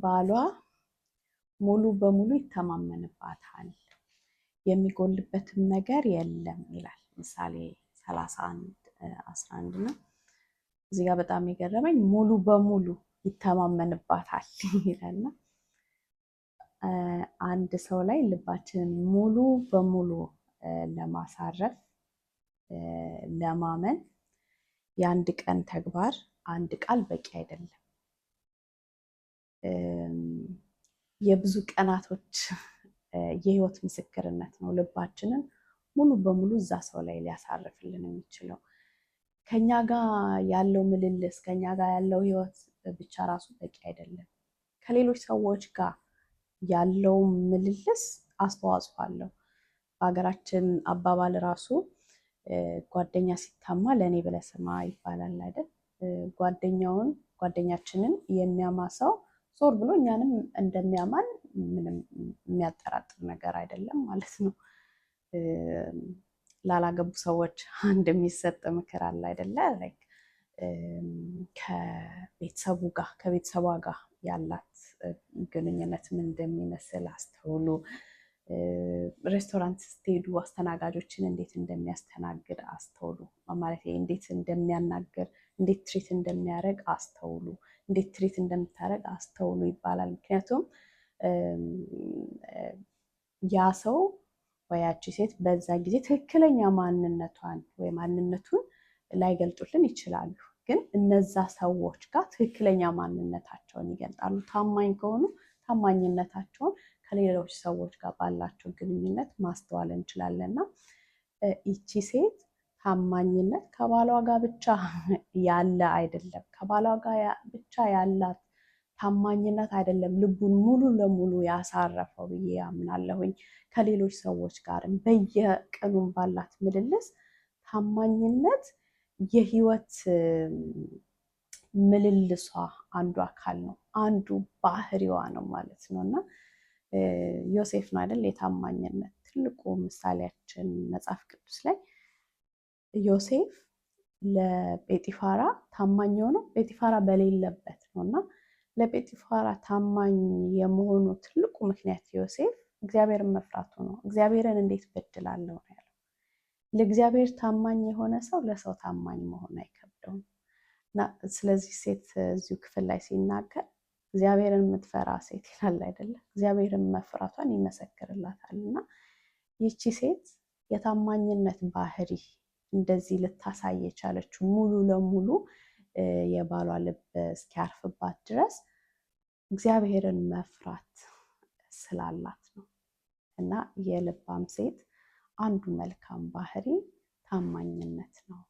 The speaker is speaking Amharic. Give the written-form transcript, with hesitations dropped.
ባሏ ሙሉ በሙሉ ይተማመንባታል፣ የሚጎልበትም ነገር የለም ይላል ምሳሌ 31:11 ነው። እዚህ ጋር በጣም የገረመኝ ሙሉ በሙሉ ይተማመንባታል ይላልና አንድ ሰው ላይ ልባችንን ሙሉ በሙሉ ለማሳረፍ ለማመን የአንድ ቀን ተግባር አንድ ቃል በቂ አይደለም። የብዙ ቀናቶች የህይወት ምስክርነት ነው ልባችንን ሙሉ በሙሉ እዛ ሰው ላይ ሊያሳርፍልን የሚችለው። ከኛ ጋር ያለው ምልልስ ከኛ ጋር ያለው ህይወት ብቻ ራሱ በቂ አይደለም። ከሌሎች ሰዎች ጋር ያለው ምልልስ አስተዋጽኦ አለው። በሀገራችን አባባል ራሱ ጓደኛ ሲታማ ለእኔ ብለህ ስማ ይባላል አይደል? ጓደኛችንን የሚያማ ሰው ዞር ብሎ እኛንም እንደሚያማን ምንም የሚያጠራጥር ነገር አይደለም ማለት ነው። ላላገቡ ሰዎች አንድ የሚሰጥ ምክር አለ አይደለ? ከቤተሰቧ ጋር ያላት ግንኙነት ምን እንደሚመስል አስተውሉ። ሬስቶራንት ስትሄዱ አስተናጋጆችን እንዴት እንደሚያስተናግድ አስተውሉ። ማለት እንዴት እንደሚያናግር፣ እንዴት ትሪት እንደሚያደርግ አስተውሉ። እንዴት ትሪት እንደምታደርግ አስተውሉ ይባላል። ምክንያቱም ያ ሰው ወይ ያቺ ሴት በዛ ጊዜ ትክክለኛ ማንነቷን ወይ ማንነቱን ላይገልጡልን ይችላሉ። ግን እነዛ ሰዎች ጋር ትክክለኛ ማንነታቸውን ይገልጣሉ። ታማኝ ከሆኑ ታማኝነታቸውን ከሌሎች ሰዎች ጋር ባላቸው ግንኙነት ማስተዋል እንችላለንና ይቺ ሴት ታማኝነት ከባሏ ጋር ብቻ ያለ አይደለም። ከባሏ ጋር ብቻ ያላት ታማኝነት አይደለም ልቡን ሙሉ ለሙሉ ያሳረፈው ብዬ አምናለሁኝ። ከሌሎች ሰዎች ጋርም በየቀኑም ባላት ምልልስ ታማኝነት የህይወት ምልልሷ አንዱ አካል ነው፣ አንዱ ባህሪዋ ነው ማለት ነው። እና ዮሴፍ ነው አይደል የታማኝነት ትልቁ ምሳሌያችን መጽሐፍ ቅዱስ ላይ። ዮሴፍ ለጴጢፋራ ታማኝ የሆነው ጴጢፋራ በሌለበት ነው እና ለጴጢፋራ ታማኝ የመሆኑ ትልቁ ምክንያት ዮሴፍ እግዚአብሔርን መፍራቱ ነው። እግዚአብሔርን እንዴት በድላለሁ ነው ያለው። ለእግዚአብሔር ታማኝ የሆነ ሰው ለሰው ታማኝ መሆን አይከብደውም። እና ስለዚህ ሴት እዚሁ ክፍል ላይ ሲናገር እግዚአብሔርን የምትፈራ ሴት ይላል አይደለ? እግዚአብሔርን መፍራቷን ይመሰክርላታል። እና ይቺ ሴት የታማኝነት ባህሪ እንደዚህ ልታሳይ የቻለችው ሙሉ ለሙሉ የባሏ ልብ እስኪያርፍባት ድረስ እግዚአብሔርን መፍራት ስላላት ነው። እና የልባም ሴት አንዱ መልካም ባህሪ ታማኝነት ነው።